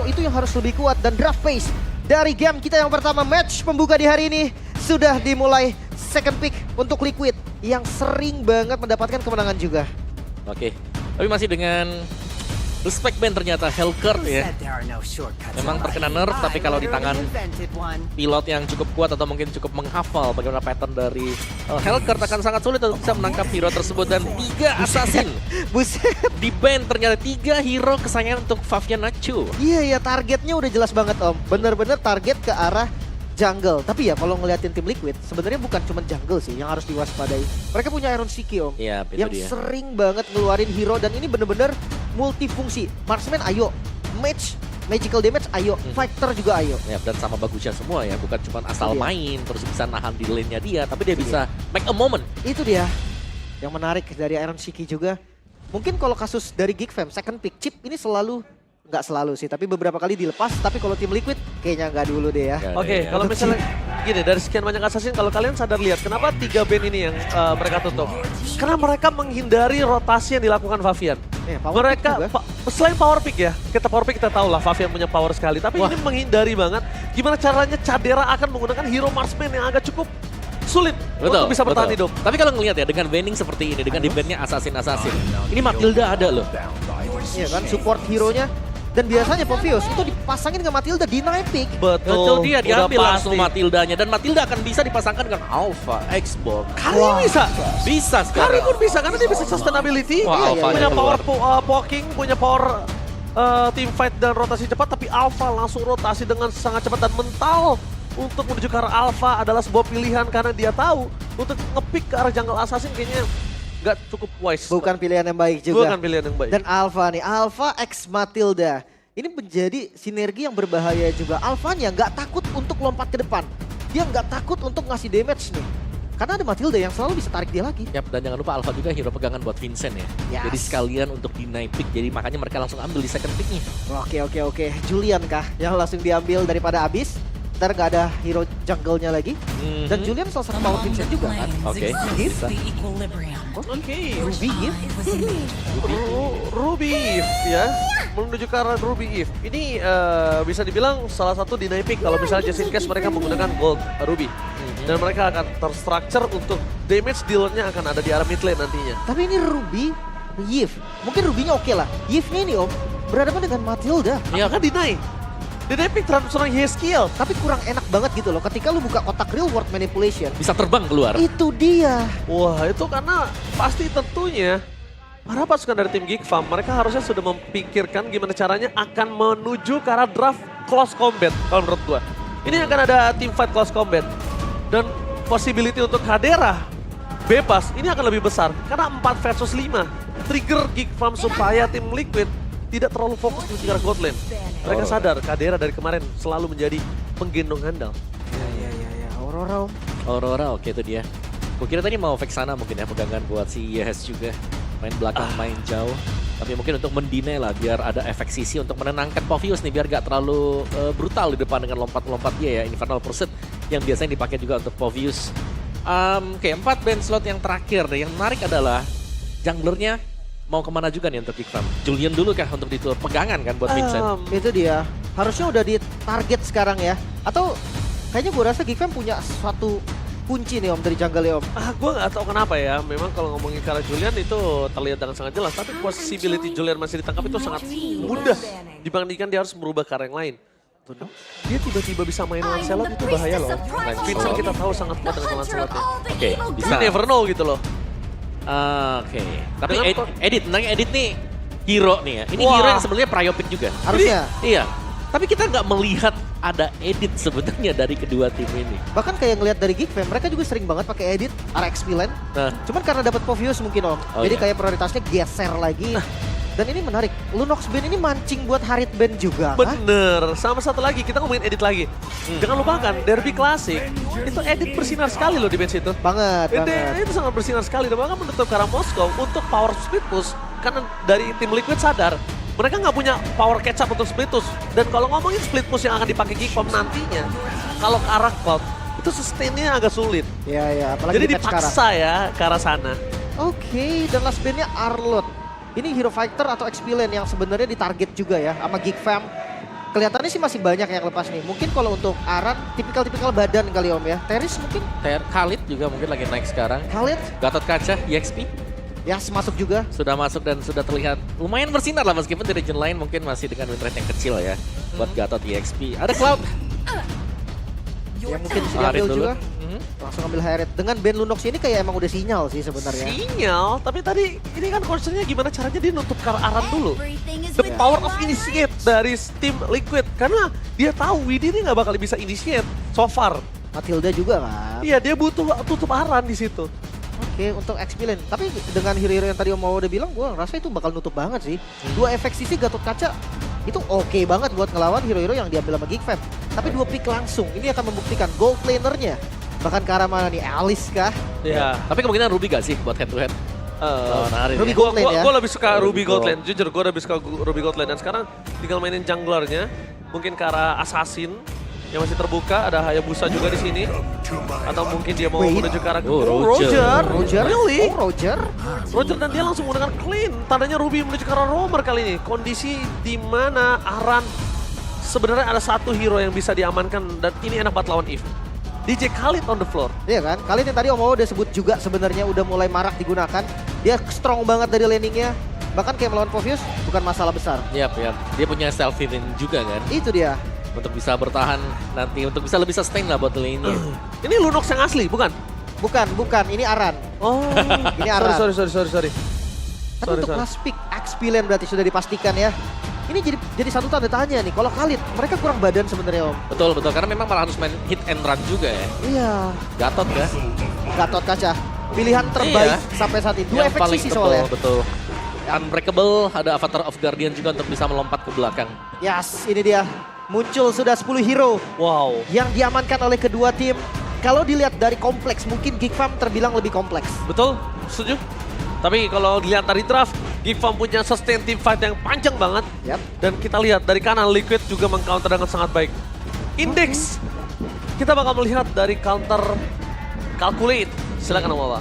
itu yang harus lebih kuat. Dan draft pace dari game kita yang pertama, match pembuka di hari ini sudah dimulai. Second pick untuk Liquid yang sering banget mendapatkan kemenangan juga. Oke, tapi masih dengan respect band ternyata Helker ya. Memang terkena nerf, tapi kalau di tangan pilot yang cukup kuat atau mungkin cukup menghafal bagaimana pattern dari Helker akan sangat sulit untuk bisa menangkap hero tersebut. Dan 3 assassin Buset. di band ternyata 3 hero kesayangan untuk Favian Nacho. Iya, targetnya udah jelas banget Om. Bener-bener target ke arah jungle. Tapi ya kalau ngeliatin tim Liquid, sebenarnya bukan cuma jungle sih yang harus diwaspadai. Mereka punya Iron Shiki Om. Iya, itu yang dia. sering banget ngeluarin hero dan ini bener-bener multifungsi. Marksman ayo, mage, magical damage ayo, fighter juga ayo. Ya, dan sama bagusnya semua ya, bukan cuma asal Iya. main terus bisa nahan di lane-nya dia, tapi dia bisa make a moment. Itu dia yang menarik dari Iron Shiki juga. Mungkin kalau kasus dari Geek Fam, second pick chip ini selalu, nggak selalu sih, tapi beberapa kali dilepas. Tapi kalau tim Liquid kayaknya nggak dulu deh ya. Nggak ada Oke, ya. kalau misalnya gini, dari sekian banyak assassin, kalau kalian sadar lihat kenapa 3 band ini yang mereka tutup? Karena mereka menghindari rotasi yang dilakukan Favian. Power pick Mereka juga. selain power pick ya, kita power pick kita tahu lah Favian punya power sekali, tapi Wah. ini menghindari banget gimana caranya Cadera akan menggunakan hero marksman yang agak cukup sulit untuk bisa bertahan hidup. Tapi kalau ngelihat ya dengan banning seperti ini, dengan di bandnya assassin, ini Matilda ada loh. Iya kan, support hero-nya. Dan biasanya Povius itu dipasangin ke Matilda di night pick. Betul, dia udah diambil langsung pasti. Matildanya, dan Matilda akan bisa dipasangkan dengan Alpha, X-Borg. Kali bisa. Bisa Kali sekarang. pun bisa karena dia bisa sustainability, Wah, punya Alpha-nya power keluar. poking, punya power team fight dan rotasi cepat, tapi Alpha langsung rotasi dengan sangat cepat dan mental untuk menuju ke arah Alpha adalah sebuah pilihan karena dia tahu untuk nge-pick ke arah jungle assassin kayaknya nggak cukup wise. Bukan pilihan yang baik juga. Bukan pilihan yang baik. Dan Alpha nih, Alpha X Matilda. Ini menjadi sinergi yang berbahaya juga. Alphanya nggak takut untuk lompat ke depan. Dia nggak takut untuk ngasih damage nih. Karena ada Matilda yang selalu bisa tarik dia lagi. Yap, dan jangan lupa Alpha juga hero pegangan buat Vincent ya. Yes. Jadi sekalian untuk di night pick, jadi makanya mereka langsung ambil di second picknya. Oke. Julian kah yang langsung diambil daripada Abyss? Ntar nggak ada hero jungle-nya lagi. Dan Julian salah satu power Vincent juga kan. Oke, bisa. Oke. Ruby Gift. Ruby Eve ya, menuju ke arah Ruby Eve. Ini bisa dibilang salah satu deny pick kalau misalnya just in case mereka menggunakan gold Ruby. Dan mereka akan terstructure untuk damage dealernya akan ada di arah mid lane nantinya. Tapi ini Ruby, Yves. Mungkin Ruby-nya oke lah. Yves-nya ini Om, berhadapan dengan Matilda. Ya kan deny. Deny pick terhadap seorang skill. Tapi kurang enak banget gitu loh ketika lu buka kotak real world manipulation. Bisa terbang keluar. Itu dia. Wah itu karena pasti tentunya para pasukan dari tim Geek Farm mereka harusnya sudah memikirkan gimana caranya akan menuju ke arah draft close combat kalau menurut gua. Ini akan ada team fight close combat dan possibility untuk Cadera bebas ini akan lebih besar karena 4 versus 5 trigger Geek Farm supaya tim Liquid tidak terlalu fokus di arah god lane. Mereka sadar Cadera dari kemarin selalu menjadi penggendong handal. Ya. Aurora Om. Aurora, oke itu dia. Gue kira tadi mau Vexana mungkin ya pegangan buat si Yes juga. Main belakang, main jauh. Tapi mungkin untuk mendinai lah biar ada efek sisi untuk menenangkan Povius nih. Biar gak terlalu brutal di depan dengan lompat-lompat dia ya. Infernal Pursuit yang biasanya dipakai juga untuk Povius. Oke, 4 band slot yang terakhir. Yang menarik adalah junglernya mau kemana juga nih untuk Geek Farm? Julian dulu kah untuk ditur pegangan kan buat Vincent? Itu dia. Harusnya udah di target sekarang ya. Atau kayaknya gue rasa Geek Fam punya suatu kunci nih Om dari jungle Om. Gue gak tahu kenapa ya. Memang kalau ngomongin ke arah Julian itu terlihat dengan sangat jelas. Tapi possibility Julian masih ditangkap itu sangat mudah. Dibandingkan dia harus merubah ke arah yang lain. Dia tiba-tiba bisa main Lancelot itu bahaya loh. Vincent kita tahu sangat kuat dengan Lancelotnya. Oke, bisa. You never know gitu loh. Oke, tapi Dengan Edit, tentang Edit nih hero nih ya. Ini Wah. hero yang sebenarnya priopik juga. Harusnya. Iya, tapi kita nggak melihat ada Edit sebenarnya dari kedua tim ini. Bahkan kayak ngelihat dari Geek Fam, mereka juga sering banget pakai edit RX Milan. Nah, Cuman karena dapat Povius mungkin Om. Oh, Jadi iya. kayak prioritasnya geser lagi. Dan ini menarik. Lunox Band ini mancing buat Harit Band juga. Kah? Bener, sama satu lagi, kita ngomongin edit lagi. Jangan lupakan, Derby Classic, itu edit bersinar sekali loh di bench itu. Banget. Itu sangat bersinar sekali, dan bahkan menutup ke arah Moskow untuk power split push. Karena dari tim Liquid sadar, mereka nggak punya power catch up untuk split push. Dan kalau ngomongin split push yang akan dipakai Geek Farm nantinya, kalau ke arah Cloud, itu sustainnya agak sulit. Iya, apalagi Jadi di patch sekarang. dipaksa ya ke arah sana. Oke, dan last bandnya Arlot. Ini hero fighter atau XP lane yang sebenarnya ditarget juga ya sama Geek Fam. kelihatannya sih masih banyak yang lepas nih. Mungkin kalau untuk Aran, tipikal-tipikal badan kali Om ya. Teris mungkin, Khalid juga mungkin lagi naik sekarang. Khalid, Gatot Kaca, EXP ya masuk juga. sudah masuk dan sudah terlihat lumayan bersinar lah meskipun di region lain mungkin masih dengan win rate yang kecil ya. Buat Gatot EXP. Ada Cloud. Yang mungkin bisa Harit diambil dulu. juga. Langsung ambil Harit. Dengan Ben Lunox ini kayak emang udah sinyal sih sebenarnya. Sinyal, tapi tadi ini kan concernnya gimana caranya dia nutup ke arah Aran dulu. The power of initiate dari Team Liquid. Karena dia tahu Widhi ini nggak bakal bisa initiate so far. Matilda juga kan. Iya, dia butuh tutup Aran di situ. Oke, untuk X-Pillen. Tapi dengan hero-hero yang tadi Om Mau udah bilang, gue rasa itu bakal nutup banget sih. Dua efek sisi Gatot Kaca itu oke banget buat ngelawan hero-hero yang diambil sama Geek Fam. Tapi dua pick langsung, ini akan membuktikan gold lanernya. Bahkan ke arah mana nih, Alice kah? Iya. Tapi kemungkinan Ruby gak sih buat head to head? Narin Ruby ya. Gold lane ya. Gue lebih suka Ruby Gold. Gold Lane. Jujur, gue lebih suka Ruby Gold Lane. Dan sekarang tinggal mainin junglernya. Mungkin ke arah Assassin yang masih terbuka. Ada Hayabusa juga di sini. Atau mungkin dia mau Wait. menuju ke arah Roger. Roger? Really? Oh, Roger? Roger dan dia langsung menggunakan clean. Tandanya Ruby menuju ke arah Roamer kali ini. Kondisi di mana Aran sebenarnya ada satu hero yang bisa diamankan. Dan ini enak banget lawan Eve. DJ Khalid on the floor. Iya kan? Kali ini tadi Om Mau udah sebut juga sebenarnya udah mulai marak digunakan. Dia strong banget dari landingnya. Bahkan kayak melawan Povius bukan masalah besar. Yap. Dia punya self healing juga kan. Itu dia. Untuk bisa bertahan nanti, untuk bisa lebih sustain lah buat lane-nya. Ini Lunox yang asli, bukan? Bukan. Ini Aran. Oh, Ini Aran. sorry. Tapi Sorry, untuk sorry. last pick X-Pillen berarti sudah dipastikan ya. Ini jadi satu tanda tanya nih. Kalau Khalid, mereka kurang badan sebenarnya Om. Betul, karena memang malah harus main hit and run juga ya. Iya. Gatot ya. Gatot Kaca. Pilihan terbaik Iya. sampai saat ini. Dua Yang efek paling sisi soalnya. betul. Unbreakable, ada Avatar of Guardian juga untuk bisa melompat ke belakang. Yes, ini dia. Muncul sudah 10 hero Wow. yang diamankan oleh kedua tim. Kalau dilihat dari kompleks, mungkin Geek Fam terbilang lebih kompleks. Betul, setuju. Tapi kalau dilihat dari draft, Geek Fam punya sustain team fight yang panjang banget. Yap. Dan kita lihat dari kanan Liquid juga meng-counter dengan sangat baik. Index, kita bakal melihat dari counter calculate. Silakan Om Wawa.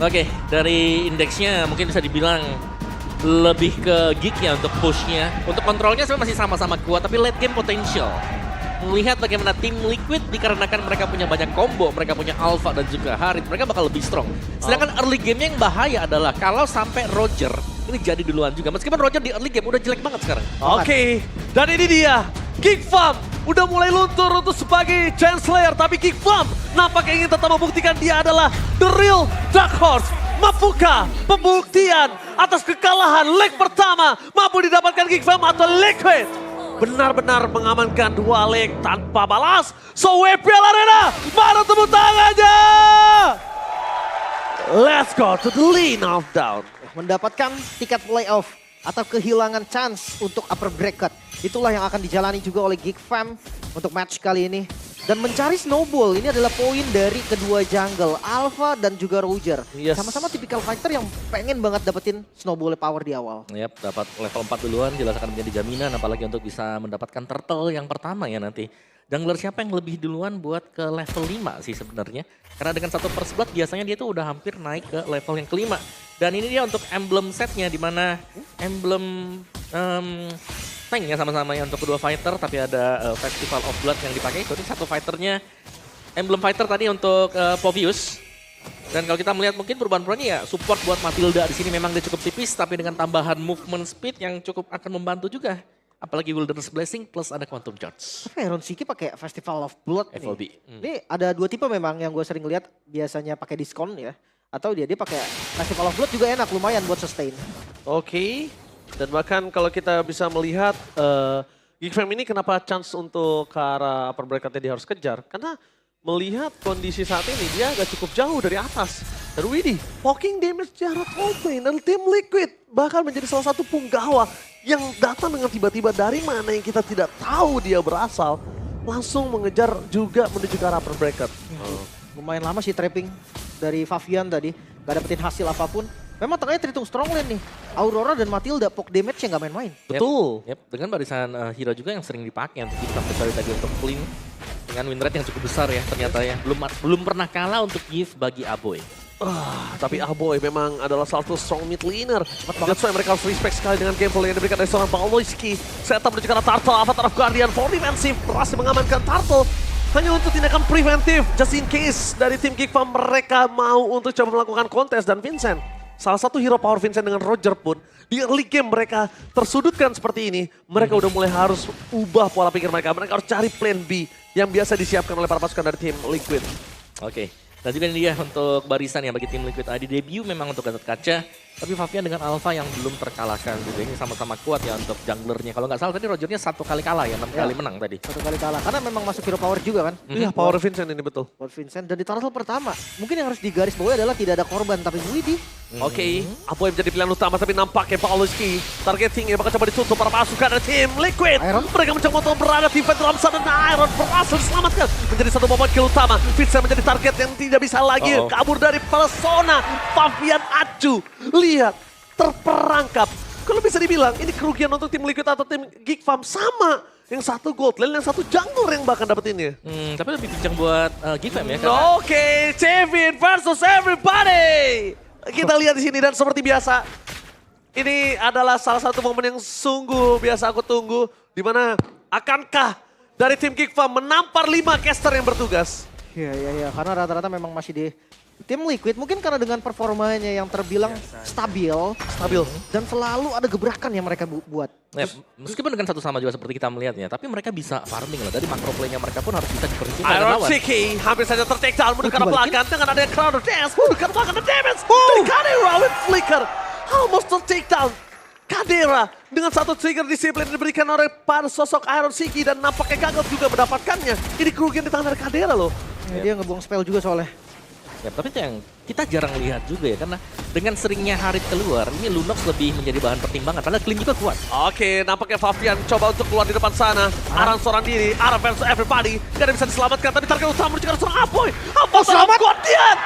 Oke, dari indeksnya mungkin bisa dibilang lebih ke Geek ya untuk pushnya. Untuk kontrolnya sebenarnya masih sama-sama kuat, tapi late game potential. Melihat bagaimana tim Liquid dikarenakan mereka punya banyak combo, mereka punya Alpha dan juga Harit, mereka bakal lebih strong. Sedangkan early game-nya yang bahaya adalah kalau sampai Roger ini jadi duluan juga. Meskipun Roger di early game udah jelek banget sekarang. Oke, dan ini dia. Geek Fam udah mulai luntur untuk sebagai Giant Slayer. Tapi Geek Fam nampaknya ingin tetap membuktikan dia adalah the real Dark Horse. Mampukah pembuktian atas kekalahan leg pertama mampu didapatkan Geek Fam atau Liquid? Benar-benar mengamankan dua leg tanpa balas. So WPL Arena, mana tepuk tangannya? Let's go to the lane of down. Mendapatkan tiket playoff atau kehilangan chance untuk upper bracket. Itulah yang akan dijalani juga oleh Geek Fam untuk match kali ini. Dan mencari snowball, ini adalah poin dari kedua jungle, Alpha dan juga Roger. Yes. Sama-sama tipikal fighter yang pengen banget dapetin snowball power di awal. Yap, dapat level 4 duluan jelas akan menjadi jaminan apalagi untuk bisa mendapatkan turtle yang pertama ya nanti. Jungler siapa yang lebih duluan buat ke level 5 sih sebenarnya. Karena dengan 1/11 biasanya dia tuh udah hampir naik ke level yang kelima. Dan ini dia untuk emblem setnya di mana emblem tank ya sama-sama ya untuk kedua fighter. Tapi ada Festival of Blood yang dipakai. Jadi satu fighternya emblem fighter tadi untuk Povius. Dan kalau kita melihat mungkin perubahan-perubahannya ya support buat Matilda di sini memang dia cukup tipis. Tapi dengan tambahan movement speed yang cukup akan membantu juga. Apalagi Wilderness Blessing plus ada Quantum Charge. Tapi Iron Siki pakai Festival of Blood nih. FOB. Ini ada dua tipe memang yang gue sering lihat biasanya pakai diskon ya. Atau dia pakai Festival of Blood juga enak, lumayan buat sustain. Oke, dan bahkan kalau kita bisa melihat Geek Fam ini kenapa chance untuk ke arah upper bracket dia harus kejar. Karena melihat kondisi saat ini dia agak cukup jauh dari atas. Dan Widhi, poking damage secara top lane dan tim Liquid bahkan menjadi salah satu punggawa yang datang dengan tiba-tiba dari mana yang kita tidak tahu dia berasal. Langsung mengejar juga menuju ke arah upper bracket. Lumayan lama sih trapping dari Favian tadi. Gak dapetin hasil apapun. Memang tengahnya terhitung strong lane nih. Aurora dan Matilda poke damage-nya gak main-main. Betul. Yep, dengan barisan hero juga yang sering dipakai untuk kita kecuali tadi untuk clean. Dengan win rate yang cukup besar ya ternyata ya. Belum pernah kalah untuk give bagi Aboy. Tapi Aboy memang adalah salah satu strong mid laner. That's why mereka harus respect sekali dengan gameplay yang diberikan dari seorang Balloyski. Setup menuju ke arah Turtle, Avatar of Guardian for defensive. Berhasil mengamankan Turtle. Hanya untuk tindakan preventif, just in case dari tim Geek Farm mereka mau untuk coba melakukan kontes. Dan Vincent, salah satu hero power Vincent dengan Roger pun, di early game mereka tersudutkan seperti ini. Mereka udah mulai harus ubah pola pikir mereka. Mereka harus cari plan B yang biasa disiapkan oleh para pasukan dari tim Liquid. Oke. Dan juga ini dia untuk barisan ya bagi tim Liquid ID debut memang untuk Gatot Kaca. Tapi Favian dengan Alpha yang belum terkalahkan juga. Ini sama-sama kuat ya untuk junglernya. Kalau nggak salah tadi Rogernya 1 kali kalah ya, 6 kali menang tadi. 1 kali kalah, karena memang masuk hero power juga kan. Iya, power Vincent ini betul. Power Vincent, dan di Turtle pertama, mungkin yang harus digaris bawahi adalah tidak ada korban, tapi Widi. Oke, Aboy menjadi pilihan utama tapi nampaknya Pauluski targetingnya bakal coba ditutup para pasukan dari tim Liquid. Iron. Mereka mencoba untuk berada di defense dalam sana dan Iron berhasil diselamatkan. Menjadi satu momen kill utama. Vincent menjadi target yang tidak bisa lagi kabur dari persona Favian Acu. Lihat, terperangkap. Kalau bisa dibilang ini kerugian untuk tim Liquid atau tim Geek Farm sama. Yang satu gold lane, yang satu jungler yang bahkan dapetinnya. Tapi lebih kencang buat Geek Farm ya. Karena Oke, Cevin versus everybody. Kita lihat di sini dan seperti biasa, ini adalah salah satu momen yang sungguh biasa aku tunggu. Dimana akankah dari tim Geek Farm menampar 5 caster yang bertugas? Iya, karena rata-rata memang masih di tim Liquid. Mungkin karena dengan performanya yang terbilang stabil. Dan selalu ada gebrakan yang mereka buat. ya, meskipun dengan satu sama juga seperti kita melihatnya, tapi mereka bisa farming lah. Dari makro play-nya mereka pun harus bisa diperhitungkan dan Iron lawan. Ciki hampir saja ter-take down menuju ke arah belakang dengan adanya Crowder Dance. Menuju ke arah belakang dan damage dari Kadera with Flicker. Almost ter-take down. Kadera dengan satu trigger disiplin diberikan oleh para sosok Iron Ciki dan nampaknya gagal juga mendapatkannya. Ini kerugian di tangan dari Kadera loh. Dia ngebuang spell juga soalnya. Ya, tapi itu yang kita jarang lihat juga ya, karena dengan seringnya Harit keluar, ini Lunox lebih menjadi bahan pertimbangan, padahal clean juga kuat. Oke, nampaknya Favian coba untuk keluar di depan sana. Aran seorang diri, Aran versus everybody. Gak ada bisa diselamatkan, tapi target utama menuju ke arah seorang Apoy. Apoy selamat Guardian!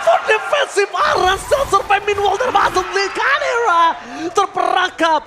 For defensive, Aran still survive meanwhile dan masuk di Kadera. Terperangkap,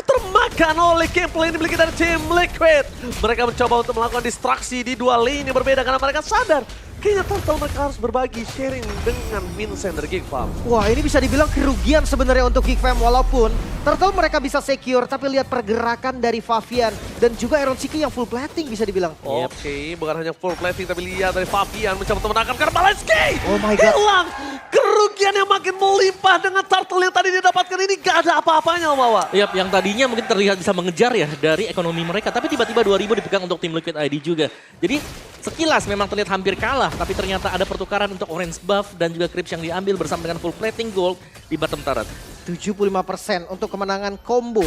termakan oleh gameplay yang dimiliki dari tim Liquid. Mereka mencoba untuk melakukan distraksi di dua lane yang berbeda karena mereka sadar kayaknya Turtle mereka harus berbagi sharing dengan Vincent dari Geek Farm. Wah, ini bisa dibilang kerugian sebenarnya untuk Geek Farm, walaupun Turtle mereka bisa secure, tapi lihat pergerakan dari Favian dan juga Iron Ciki yang full plating bisa dibilang. Oke, bukan hanya full plating tapi lihat dari Favian mencoba untuk menangkap karena Balenski. Oh my God. Hilang. Kerugian yang makin melimpah dengan Turtle yang tadi didapatkan ini gak ada apa-apanya, Mawa. Yap, yang tadinya mungkin terlihat bisa mengejar ya dari ekonomi mereka, tapi tiba-tiba 2000 dipegang untuk tim Liquid ID juga. Jadi sekilas memang terlihat hampir kalah, tapi ternyata ada pertukaran untuk orange buff dan juga creeps yang diambil bersama dengan full plating gold di bottom turret. 75% untuk kemenangan combo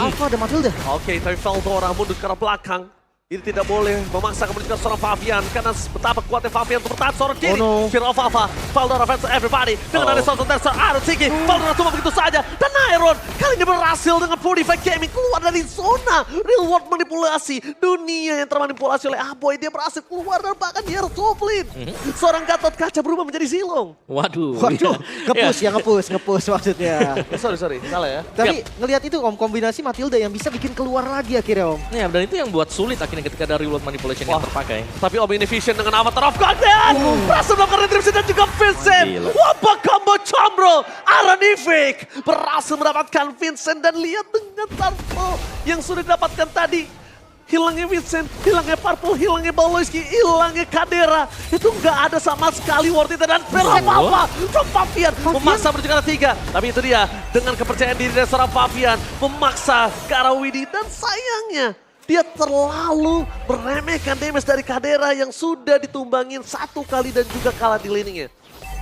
Alpha dan Matilda. Oke, tapi Valdora mundur ke arah belakang. Ini tidak boleh memaksa kemudian seorang Favian karena betapa kuatnya Favian untuk bertahan seorang diri. Oh no. Fear of Alpha, Valdora versus everybody. Dengan ada sosok dari Iron Ciki, Valdora cuma begitu saja. Dan Iron kali ini berhasil dengan 45 gaming keluar dari zona real world manipulasi. Dunia yang termanipulasi oleh Aboy, dia berhasil keluar dan bahkan dia harus top lane. Seorang Gatot Kaca berubah menjadi Zilong. Waduh. Nge-push maksudnya. Sorry, salah ya. Tapi ngelihat itu Om, kombinasi Matilda yang bisa bikin keluar lagi akhirnya Om. Ya, dan itu yang buat sulit akhirnya ketika ada reward manipulation yang terpakai. Tapi Om ini vision dengan Avatar of Guardian. Berhasil melakukan retribusi dan juga Vincent. Gila. Wabah combo Chambro. Aranivik berhasil mendapatkan Vincent dan lihat dengan Turtle yang sudah didapatkan tadi. Hilangnya Vincent, hilangnya Purple, hilangnya Balloyski, hilangnya Kadera. Itu nggak ada sama sekali worth it. Dan apa from Favian memaksa menuju ke arah 3. Tapi itu dia, dengan kepercayaan diri dari seorang Favian memaksa ke arah Widi. Dan sayangnya, dia terlalu meremehkan damage dari Kadera yang sudah ditumbangin 1 kali dan juga kalah di laningnya.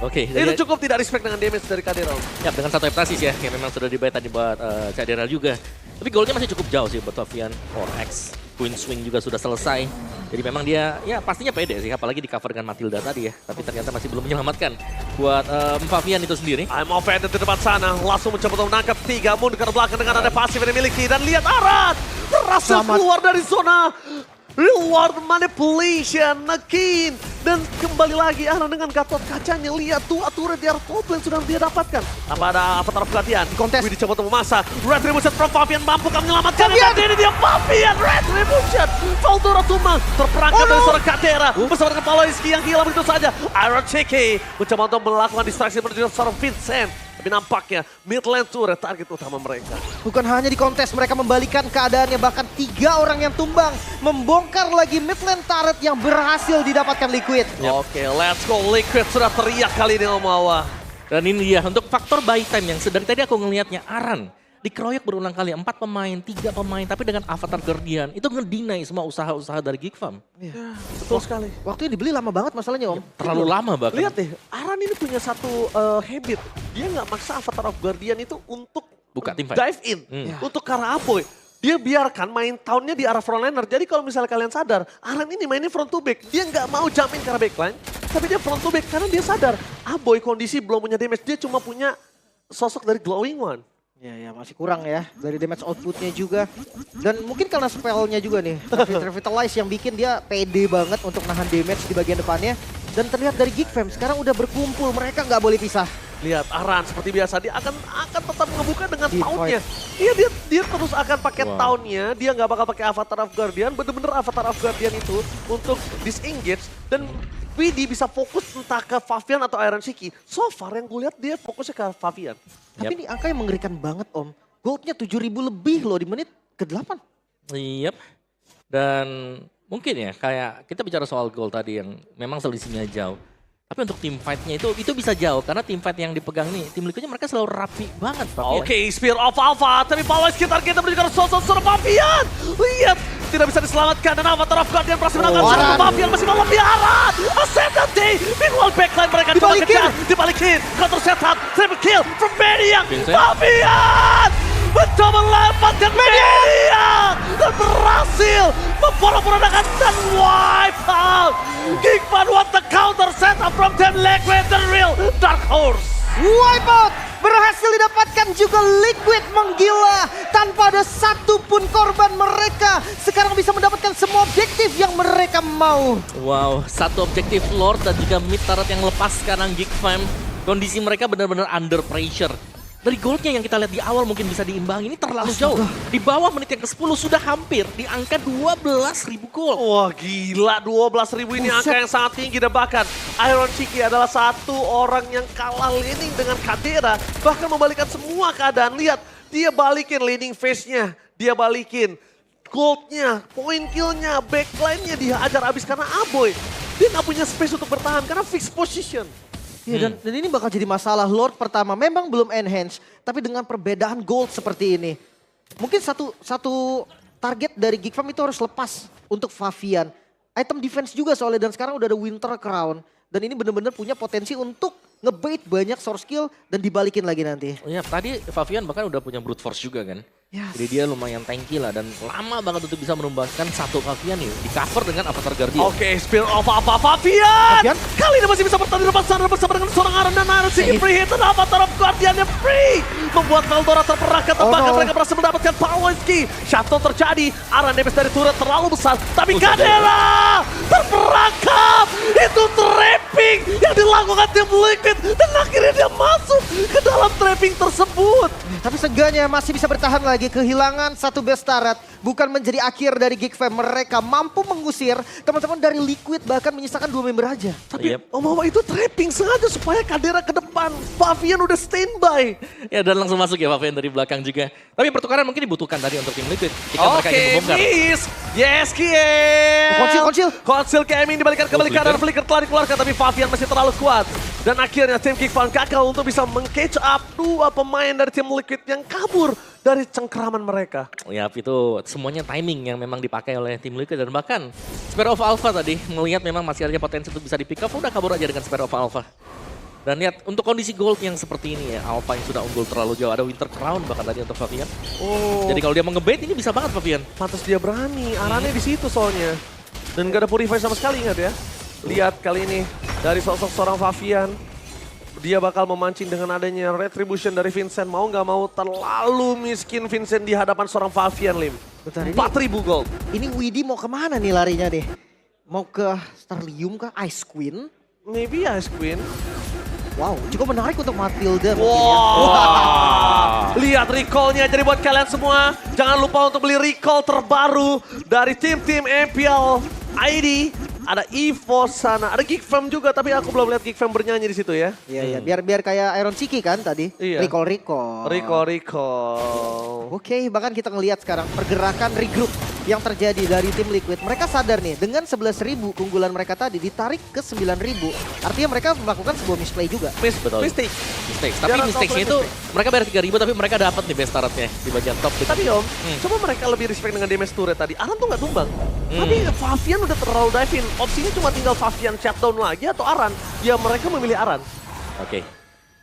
Oke, Itu cukup tidak respect dengan damage dari Kadera. Ya, dengan 1 heptasis ya, yang memang sudah dibayar tadi buat Kadera juga. Tapi goalnya masih cukup jauh sih buat Favian. 4x, Queen Swing juga sudah selesai. Jadi memang dia, ya pastinya pede sih, apalagi di cover dengan Matilda tadi ya. Tapi ternyata masih belum menyelamatkan buat Favian itu sendiri. I'm offended di depan sana, langsung mencoba untuk menangkap 3, mundur ke belakang dengan ada pasif yang dimiliki. Dan lihat Aran berhasil keluar dari zona Reward manipulation again. Dan kembali lagi Aran dengan gatot kacanya. Lihat tuh turret di arah top lane sudah dia dapatkan. Tanpa ada avatar pelatihan. Kontes. Widi coba untuk memasak. Retribution from Fabian mampu kami menyelamatkan. Dan ini dia Fabian. Retribution. Valdora tumbang. Terperangkap dari seorang Kadera. Bersama dengan Paloiski yang hilang begitu saja. Iron Chiki mencoba untuk melakukan distraksi menuju seorang Vincent. Tapi nampaknya mid lane turret target utama mereka. Bukan hanya di kontes, mereka membalikan keadaannya. Bahkan 3 orang yang tumbang. Membongkar lagi mid lane turret yang berhasil didapatkan Liquid. Oke, let's go. Liquid sudah teriak kali ini Om Awa. Dan ini dia untuk faktor buy time yang sedari tadi aku ngelihatnya Aran dikeroyok berulang kali 4 pemain, 3 pemain, tapi dengan avatar Guardian itu ngedinai semua usaha-usaha dari Geek Farm. Betul sekali. Waktunya dibeli lama banget masalahnya Om. Terlalu lama bahkan. Lihat deh, Aran ini punya satu habit. Dia nggak maksa avatar of Guardian itu untuk Buka teamfight. dive in. Untuk ke arah Aboy. Dia biarkan main tahunnya di arah frontliner. Jadi kalau misalnya kalian sadar, Aran ini mainnya front to back. Dia nggak mau jump in ke arah backline. Tapi dia front to back karena dia sadar. Aboy kondisi belum punya damage. Dia cuma punya sosok dari Glowing One. Ya masih kurang ya dari damage outputnya juga. Dan mungkin karena spellnya juga nih. Revitalize yang bikin dia pede banget untuk nahan damage di bagian depannya. Dan terlihat dari Geek Fam sekarang udah berkumpul. Mereka nggak boleh pisah. Lihat Aran seperti biasa dia akan tetap ngebuka dengan Deep taunnya. Iya dia terus akan pakai taunnya. Dia nggak bakal pakai Avatar of Guardian. Bener-bener Avatar of Guardian itu untuk disengage dan Widi bisa fokus entah ke Favian atau Iron Shiki. So far yang gue lihat dia fokusnya ke Favian. Tapi ini angka yang mengerikan banget Om. Goldnya 7.000 lebih loh di menit ke-8. Yep. Dan mungkin ya kayak kita bicara soal goal tadi yang memang selisihnya jauh. Tapi untuk team fight-nya itu bisa jauh karena team fight yang dipegang nih, tim Liquidnya mereka selalu rapi banget. Oke, Spear of Alpha, tapi power sekitar kita menuju ke sosok Favian. Lihat, tidak bisa diselamatkan dan Avatar of Guardian berhasil menangkan seorang Favian masih mau Aran. Ascendante, meanwhile backline mereka dibalikin. Counter setup, triple kill from Maniac. Favian mencoba melepaskan Maniac dan berhasil memporak-porandakan dan wipe out. Geekman what the counter setup from them Liquid, the real Dark Horse. Wipeout berhasil didapatkan juga Liquid menggila tanpa ada satupun korban. Mereka sekarang bisa mendapatkan semua objektif yang mereka mau. Wow, satu objektif Lord dan juga mid turret yang lepas sekarang Geek Fam. Kondisi mereka benar-benar under pressure. Dari goldnya yang kita lihat di awal mungkin bisa diimbangi, ini terlalu jauh. Di bawah menit yang ke-10 sudah hampir di angka 12.000 gold. Wah gila, 12.000 ini angka yang sangat tinggi. Dan bahkan Iron Chiki adalah satu orang yang kalah laning dengan Kadera. Bahkan membalikan semua keadaan. Lihat, dia balikin laning phase-nya. Dia balikin goldnya, point kill-nya, backline-nya dia ajar abis karena Aboy. Dia nggak punya space untuk bertahan karena fixed position. Ya, dan ini bakal jadi masalah. Lord pertama memang belum enhance, tapi dengan perbedaan gold seperti ini. Mungkin satu target dari Geek Farm itu harus lepas untuk Favian. Item defense juga soalnya, dan sekarang udah ada Winter Crown. Dan ini benar-benar punya potensi untuk ngebait banyak source skill dan dibalikin lagi nanti. Ya, tadi Favian bahkan udah punya brute force juga kan. Yes. Jadi dia lumayan tanky lah dan lama banget untuk bisa menumbangkan satu Favian nih. Di cover dengan Avatar Guardian. Oke, Spear of Alpha Favian. Kali ini masih bisa bertahan di depan sana bersama dengan seorang Aran dan Iron Chiki free hit dan Avatar of Guardian yang free. Membuat Valdora terperangkap dan bahkan mereka berhasil mendapatkan Paloiski. Shutdown terjadi, Aran damage dari turret terlalu besar. Tapi Kadera terperangkap. Itu trapping yang dilakukan tim Liquid. Dan akhirnya dia masuk ke dalam trapping tersebut. Tapi seenggaknya masih bisa bertahan lagi. Kehilangan satu best turret bukan menjadi akhir dari Geek Fam. Mereka mampu mengusir teman-teman dari Liquid, bahkan menyisakan 2 member aja. Tapi Om Awa itu trapping sengaja supaya Kadera ke depan. Favian udah standby. Ya dan langsung masuk ya Favian dari belakang juga. Tapi pertukaran mungkin dibutuhkan tadi untuk tim Liquid. Jika mereka ingin membongkar. Miss. Yes, Kiel. Konsil KMing dibalikan kembali kanan. Flicker telah dikeluarkan tapi Favian masih terlalu kuat. Dan akhirnya tim Geek Farm gagal untuk bisa meng-catch up 2 pemain dari tim Liquid yang kabur dari cengkeraman mereka. Ya itu semuanya timing yang memang dipakai oleh tim Liquid dan bahkan Spear of Alpha tadi melihat memang masih ada potensi untuk bisa di pick up, udah kabur aja dengan Spear of Alpha. Dan lihat untuk kondisi gold yang seperti ini ya, Alpha yang sudah unggul terlalu jauh, ada Winter Crown bahkan tadi untuk Favian. Jadi kalau dia mau ngebait ini bisa banget Favian. Pantas dia berani, Arannya di situ soalnya. Dan gak ada Purify sama sekali, ingat ya. Lihat kali ini dari sosok seorang Favian. Dia bakal memancing dengan adanya Retribution dari Vincent. Mau nggak mau terlalu miskin Vincent di hadapan seorang Favian, Lim. Bentar, 4.000 gold. ini Widi mau kemana nih larinya deh? Mau ke Starlium kah? Ice Queen? Maybe Ice Queen. Wow, cukup menarik untuk Matilda mungkin ya. Wow. Lihat recall-nya. Jadi buat kalian semua, jangan lupa untuk beli recall terbaru dari tim-tim MPL ID. Ada Evo sana, ada Geekfam juga, tapi aku belum lihat Geekfam bernyanyi di situ ya. Iya, biar kayak Iron Chiki kan tadi. Iya. Recall. Recall. Oke, bahkan kita ngelihat sekarang pergerakan regroup yang terjadi dari tim Liquid. Mereka sadar nih, dengan 11.000 keunggulan mereka tadi ditarik ke 9.000. Artinya mereka melakukan sebuah misplay juga. Betul. Mistake. Mistakes. Tapi Jarang mistakes-nya itu mistake. mereka bayar 3.000 tapi mereka dapat nih best turret-nya di bagian top. Tapi Om, coba mereka lebih respect dengan damage turret tadi. Aran tuh nggak tumbang. Tapi Favian udah terlalu dive in. Opsinya cuma tinggal Favian shutdown lagi atau Aran. Ya mereka memilih Aran. Oke.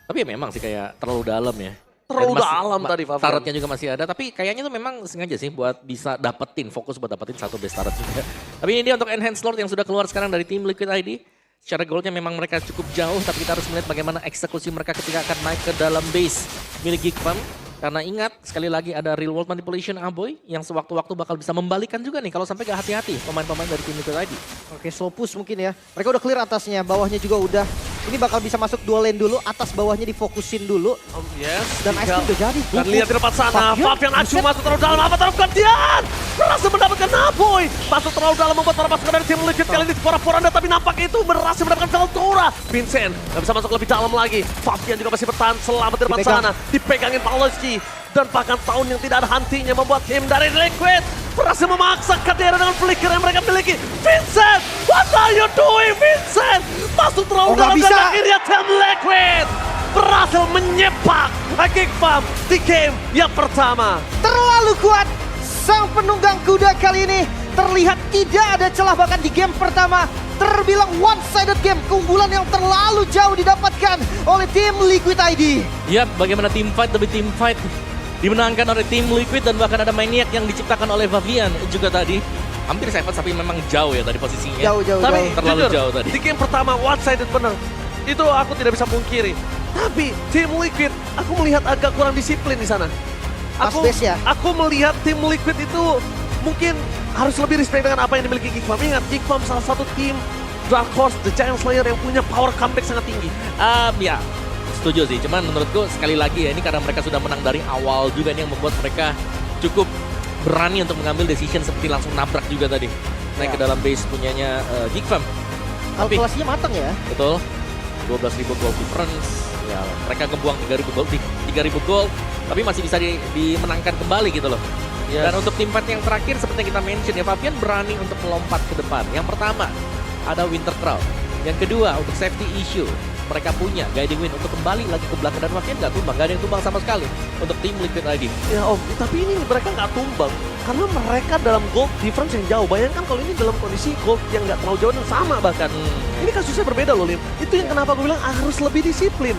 Tapi ya memang sih kayak terlalu dalam ya. Terlalu Dan dalam tadi Favian. Turretnya juga masih ada, tapi kayaknya tuh memang sengaja sih buat bisa dapetin, fokus buat dapetin satu best turret juga. Tapi ini dia untuk Enhanced Lord yang sudah keluar sekarang dari tim Liquid ID. Secara goalnya memang mereka cukup jauh, tapi kita harus melihat bagaimana eksekusi mereka ketika akan naik ke dalam base milik Geekfam. Karena ingat, sekali lagi ada real world manipulation Aboy yang sewaktu-waktu bakal bisa membalikan juga nih kalau sampai gak hati-hati pemain-pemain dari tim Liquid ID. Oke, slow push mungkin ya. Mereka udah clear atasnya, bawahnya juga udah. Ini bakal bisa masuk dua lane dulu, atas bawahnya difokusin dulu. Yes. Dan Ice Queen udah jadi. Dan lihat di depan sana, Favian, Favian Acu buset. masuk terlalu dalam, apa terlalu gantian. Berhasil mendapatkan Naboy. Masuk terlalu dalam membuat para pasukan dari tim Liquid kali ini pora-poranda, tapi nampaknya itu berhasil mendapatkan Veltora. Vincent gak bisa masuk lebih dalam lagi. Favian juga masih bertahan selamat di depan Dipegang. sana. Dipegangin Pawlowski. Dan bahkan tahun yang tidak ada hentinya membuat tim dari Liquid berhasil memaksa KDR dengan flicker yang mereka miliki. Vincent, what are you doing Vincent? Masuk terlalu nggak dalam bisa. dan akhirnya tim Liquid berhasil menyepak Geekfam di game yang pertama. Terlalu kuat. Sang penunggang kuda kali ini terlihat tidak ada celah, bahkan di game pertama terbilang one-sided game. Keunggulan yang terlalu jauh didapatkan oleh tim Liquid ID. Ya, bagaimana tim fight demi tim fight dimenangkan oleh tim Liquid dan bahkan ada Maniac yang diciptakan oleh Favian juga tadi. Hampir safe tapi memang jauh ya tadi posisinya. Jauh. Tapi Terlalu jujur, jauh tadi. di game pertama one-sided benar. Itu aku tidak bisa pungkiri. Tapi tim Liquid, aku melihat agak kurang disiplin di sana. Pas base ya? Aku melihat tim Liquid itu mungkin harus lebih respect dengan apa yang dimiliki Geekfam. Ingat, Geekfam salah satu tim Dark Horse, The Giant Slayer yang punya power comeback sangat tinggi. Ya, setuju sih. Cuman menurutku sekali lagi ya ini karena mereka sudah menang dari awal juga ini yang membuat mereka cukup berani untuk mengambil decision seperti langsung nabrak juga tadi. Naik ke dalam base punyanya Geekfam. Tapi Kalkulasinya matang ya. betul, 12.000 gold difference. Ya, mereka ngebuang 3.000 gold, 3.000 gold, tapi masih bisa dimenangkan kembali gitu loh. Yes. Dan untuk tim fight yang terakhir seperti yang kita mention ya, Favian berani untuk melompat ke depan. Yang pertama, ada Winter Crown. Yang kedua, untuk safety issue, mereka punya Guiding Wind untuk kembali lagi ke belakang. Dan Favian nggak tumbang, nggak ada yang tumbang sama sekali untuk tim Liquid ID. Ya Om, tapi ini mereka nggak tumbang. Karena mereka dalam gold difference yang jauh. Bayangkan kalau ini dalam kondisi gold yang nggak terlalu jauh dan sama bahkan. Ini kasusnya berbeda loh Lim. Itu yang kenapa aku bilang harus lebih disiplin.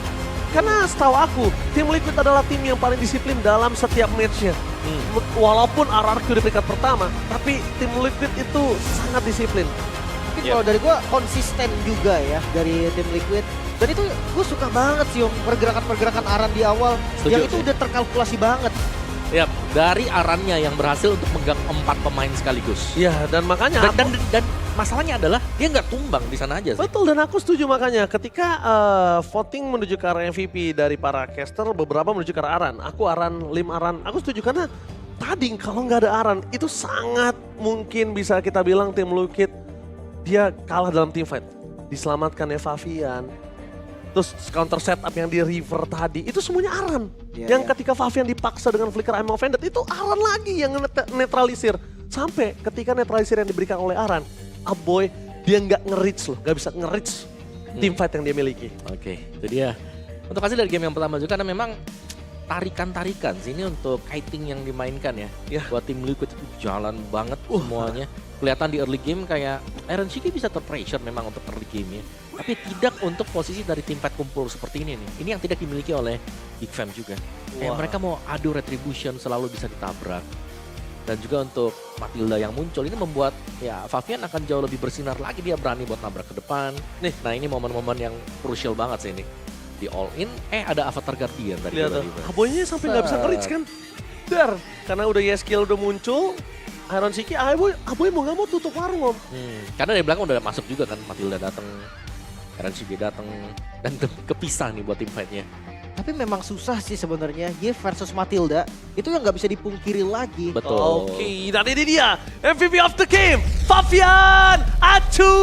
Karena setahu aku, tim Liquid adalah tim yang paling disiplin dalam setiap matchnya. Walaupun RRQ di peringkat pertama, tapi tim Liquid itu sangat disiplin. Mungkin kalau dari gua konsisten juga ya dari tim Liquid. Dan itu gue suka banget sih Om, pergerakan-pergerakan Aran di awal. Setuju yang itu sih. udah terkalkulasi banget. Ya, dari Arannya yang berhasil untuk megang 4 pemain sekaligus. Ya, dan makanya Dan masalahnya adalah dia nggak tumbang di sana aja sih. betul, dan aku setuju makanya ketika voting menuju ke arah MVP dari para caster, beberapa menuju ke arah Aran. Aku Aran, Lim Aran, aku setuju karena tadi kalau nggak ada Aran itu sangat mungkin bisa kita bilang tim Liquid dia kalah dalam team fight. Diselamatkan Favian, terus counter setup yang di river tadi itu semuanya Aran. Iya, yang iya. ketika Favian dipaksa dengan flicker I'm offended itu Aran lagi yang netralisir. Sampai ketika netralisir yang diberikan oleh Aran, Aboy dia nggak nge-reach loh, nggak bisa nge-reach team fight yang dia miliki. Oke, itu dia. Untuk hasil dari game yang pertama juga karena memang tarikan-tarikan sih ini untuk kiting yang dimainkan ya. Ya. Buat tim Liquid itu jalan banget semuanya. Kelihatan di early game kayak Iron Shiki bisa terpressure memang untuk early game ya. Tapi tidak untuk posisi dari tim fight kumpul seperti ini nih. Ini yang tidak dimiliki oleh Geekfam juga. Kayak Wah. mereka mau adu retribution selalu bisa ditabrak. Dan juga untuk Matilda yang muncul ini membuat ya Favian akan jauh lebih bersinar lagi, dia berani buat nabrak ke depan. Nih, nah ini momen-momen yang crucial banget sih ini. Di all in, ada Avatar Guardian tadi. Lihat tuh, tiba-tiba. Aboynya sampai nggak bisa nge-reach kan. Dar, karena udah Yeskiel udah muncul, Iron Shiki, Aboy mau nggak mau tutup warung om. Karena dari belakang udah masuk juga kan, Matilda datang, Eren Shige datang, dan kepisah nih buat tim fight-nya. Tapi memang susah sih sebenarnya Ye versus Matilda. Itu yang nggak bisa dipungkiri lagi. Betul. Oke, dan ini dia MVP of the game, Fabian Acu.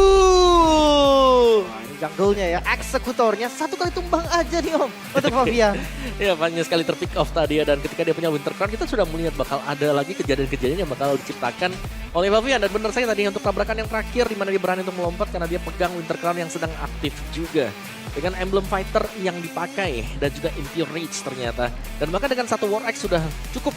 Nah, ini jungle-nya ya, eksekutornya satu kali tumbang aja nih om untuk Fabian. Ya banyak sekali terpick off tadi ya, dan ketika dia punya Winter Crown kita sudah melihat bakal ada lagi kejadian-kejadian yang bakal diciptakan oleh Fabian. Dan benar saya tadi untuk tabrakan yang terakhir di mana dia berani untuk melompat karena dia pegang Winter Crown yang sedang aktif juga. Dengan emblem fighter yang dipakai dan juga Impure Rage ternyata. Dan bahkan dengan satu War Axe sudah cukup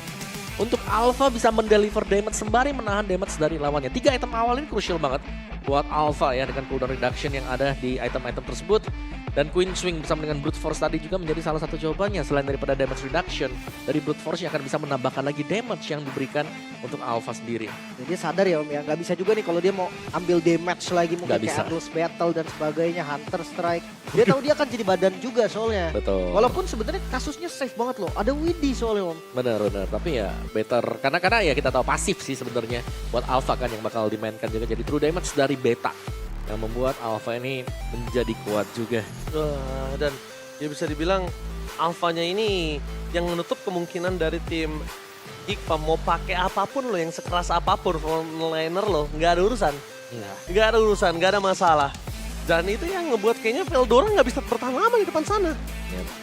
untuk Alpha bisa mendeliver damage sembari menahan damage dari lawannya. 3 item awal ini crucial banget buat Alpha ya, dengan cooldown reduction yang ada di item-item tersebut. Dan Queen Swing bersama dengan Brute Force tadi juga menjadi salah satu jawabannya. Selain daripada damage reduction dari Brute Force yang akan bisa menambahkan lagi damage yang diberikan untuk Alpha sendiri. Jadi dia sadar ya om ya, nggak bisa juga nih kalau dia mau ambil damage lagi mungkin Nggak kayak bisa. Rose Battle dan sebagainya, Hunter Strike. Dia tahu dia akan jadi badan juga soalnya. Betul. Walaupun sebenarnya kasusnya safe banget loh, ada Widdy soalnya om. Benar, tapi ya better karena ya kita tahu pasif sih sebenarnya buat Alpha kan yang bakal dimainkan juga jadi true damage dari beta yang membuat Alpha ini menjadi kuat juga. Dan ya bisa dibilang Alphanya ini yang menutup kemungkinan dari tim Geekfam mau pakai apapun lo, yang sekeras apapun frontliner lo, nggak ada urusan. Nggak ada urusan, nggak ada masalah. Dan itu yang ngebuat kayaknya Veldora nggak bisa bertahan lama di depan sana.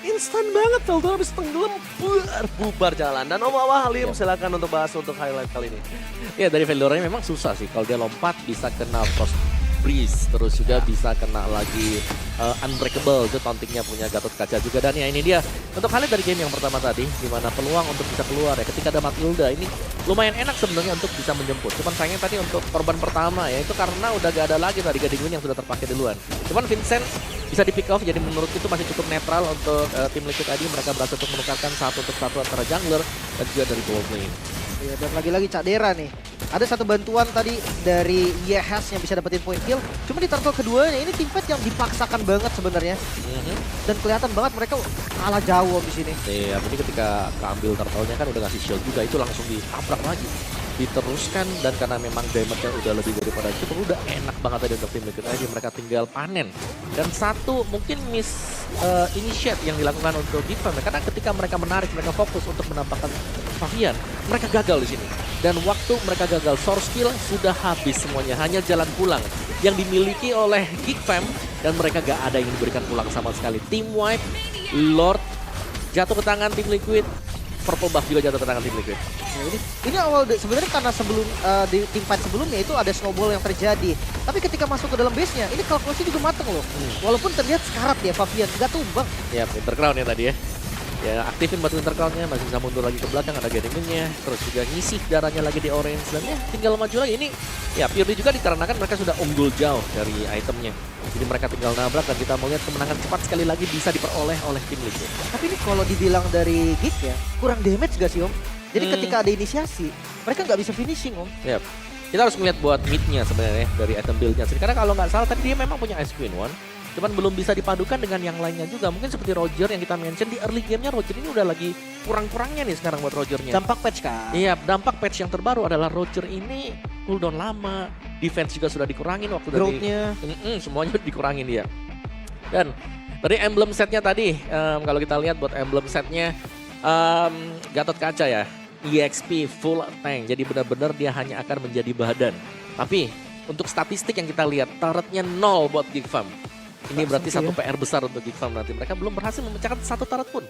Instan banget Veldora bisa tenggelam, bubar jalan. Dan Om Awah Halim silakan untuk bahas untuk highlight kali ini. Ya dari Veldoranya memang susah sih kalau dia lompat bisa kena Frost Breeze, terus juga bisa kena lagi Unbreakable, itu tauntingnya punya Gatot Kaca juga. Dan ya ini dia untuk highlight dari game yang pertama tadi, dimana peluang untuk bisa keluar ya ketika ada Matilda ini lumayan enak sebenarnya untuk bisa menjemput. Cuman sayangnya tadi untuk korban pertama ya itu karena udah gak ada lagi tadi Gading Wind yang sudah terpakai duluan. Cuman Vincent bisa di pick off, jadi menurut itu masih cukup netral untuk tim Liquid tadi. Mereka berhasil untuk menukarkan satu untuk satu antara jungler dan juga dari gold lane. Ya, dan lagi-lagi Cak Dera nih. Ada satu bantuan tadi dari Yehas yang bisa dapetin point kill. Cuma di turtle keduanya ini tim fight yang dipaksakan banget sebenarnya. Dan kelihatan banget mereka kalah jauh di sini. Iya, jadi ketika keambil turtle-nya kan udah ngasih shield juga, itu langsung ditabrak lagi. Diteruskan, dan karena memang damage-nya udah lebih daripada itu, udah enak banget tadi untuk tim Liquid aja. Mereka tinggal panen. Dan satu mungkin initiate yang dilakukan untuk Geekfam, karena ketika mereka menarik, mereka fokus untuk menampakkan Fabian, mereka gagal di sini. Dan waktu mereka gagal, source kill sudah habis semuanya, hanya jalan pulang yang dimiliki oleh Geekfam, dan mereka gak ada yang diberikan pulang sama sekali. Team wipe, Lord jatuh ke tangan tim Liquid, Purple Buff juga jatuh ke tangan tim Liquid. Ya, ini awal sebenarnya karena sebelum di tim fight sebelumnya itu ada snowball yang terjadi. Tapi ketika masuk ke dalam base-nya, ini kalkulasi juga mateng loh. Walaupun terlihat sekarat ya Fabian, nggak tumbang. Ya, Winter Crown ya tadi ya. Ya, aktifin batu Winter Crown-nya, masih bisa mundur lagi ke belakang, ada Gading-nya, terus juga ngisi darahnya lagi di orange, dan ya tinggal maju lagi. Ini ya purely juga dikarenakan mereka sudah unggul jauh dari itemnya. Jadi mereka tinggal nabrak, dan kita melihat kemenangan cepat sekali lagi bisa diperoleh oleh tim Liquid. Tapi ini kalau dibilang dari Geek ya, kurang damage gak sih om? Jadi ketika ada inisiasi, mereka nggak bisa finishing om. Yap. Kita harus melihat buat mid-nya sebenarnya dari item build-nya. Karena kalau nggak salah tadi dia memang punya Ice Queen One, cuman belum bisa dipadukan dengan yang lainnya juga. Mungkin seperti Roger yang kita mention di early game-nya, Roger ini udah lagi kurang-kurangnya nih sekarang buat Rogernya. Dampak patch kan? Iya, dampak patch yang terbaru adalah Roger ini cooldown lama, defense juga sudah dikurangin waktu Growth-nya. semuanya dikurangin dia. Dan dari emblem setnya tadi, kalau kita lihat buat emblem setnya Gatot Kaca ya, EXP full tank, jadi benar-benar dia hanya akan menjadi badan. Tapi untuk statistik yang kita lihat, turretnya 0 buat Geekfam. Ini berarti satu PR besar untuk Geekfam nanti. Mereka belum berhasil memecahkan satu turret pun.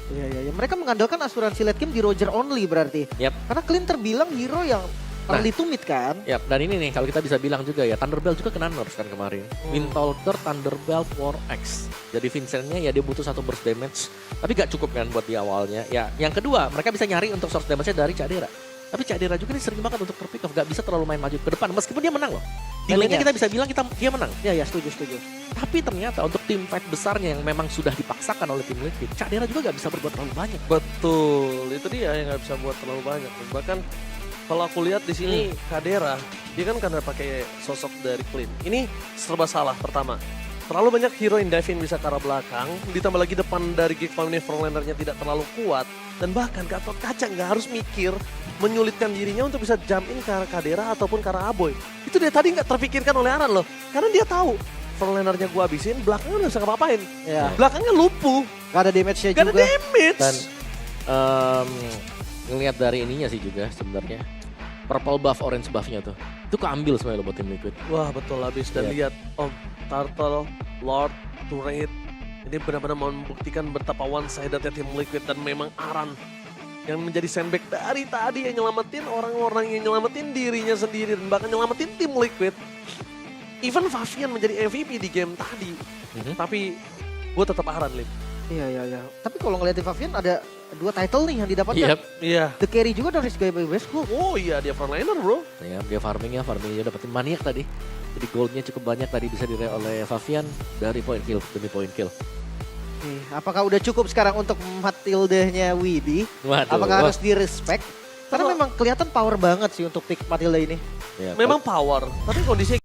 Iya. Mereka mengandalkan asuransi late game di Roger only berarti. Yap. Karena Clint terbilang hero yang early to mid kan. Yap, dan ini nih kalau kita bisa bilang juga ya, Thunderbelt juga kena nerf kan kemarin. Windtalker, Thunderbelt, War Axe. Jadi Vincentnya ya dia butuh satu burst damage, tapi gak cukup kan buat di awalnya. Ya, yang kedua mereka bisa nyari untuk source damage-nya dari Cak Dera. Tapi Cak Dera juga nih sering banget untuk terpick off, gak bisa terlalu main maju ke depan. Meskipun dia menang loh. Di lane-nya kita bisa bilang dia menang. Ya setuju. Tapi ternyata untuk tim fight besarnya yang memang sudah dipaksakan oleh tim Liquid, Cak Dera juga gak bisa berbuat terlalu banyak. Betul, itu dia yang nggak bisa buat terlalu banyak. Bahkan kalau aku lihat di sini Kadera, dia kan karena pakai sosok dari Clint. Ini serba salah pertama. Terlalu banyak hero yang Davin bisa ke arah belakang, ditambah lagi depan dari Geekfarm ini frontlanernya tidak terlalu kuat. Dan bahkan Gatot Kaca nggak harus mikir menyulitkan dirinya untuk bisa jump in ke arah Kadera ataupun ke arah Aboy. Itu dia tadi nggak terpikirkan oleh Aran loh. Karena dia tahu frontlanernya gua habisin, belakangnya udah bisa ngapa-ngapain. Ya. Belakangnya lumpuh, Gak ada damage-nya gak ada juga. damage. Dan ngelihat dari ininya sih juga sebenarnya. Purple buff, orange buffnya tuh. Itu keambil sebenarnya lo buat tim Liquid. Wah betul habis dan Iya. lihat Om Turtle, Lord, Turret. Ini benar-benar membuktikan betapa one-sidednya tim Liquid dan memang Aran yang menjadi sandbag dari tadi yang nyelamatin orang-orang yang nyelamatin dirinya sendiri dan bahkan nyelamatin tim Liquid. Even Favian menjadi MVP di game tadi. Tapi gue tetap Aran, Lip. Iya. Tapi kalau ngeliat di Favian ada 2 title nih yang didapatkan. Yep. Iya. The carry juga dari Sky by West Group. Oh iya dia frontliner bro. Ya, dia farmingnya dapetin maniak tadi. Jadi goldnya cukup banyak tadi bisa diraih oleh Favian dari point kill demi point kill. Apakah udah cukup sekarang untuk Matilda-nya Widi? Waduh, Apakah harus di-respect? Karena memang kelihatan power banget sih untuk pick Matilda ini. Ya, Memang power, tapi kondisi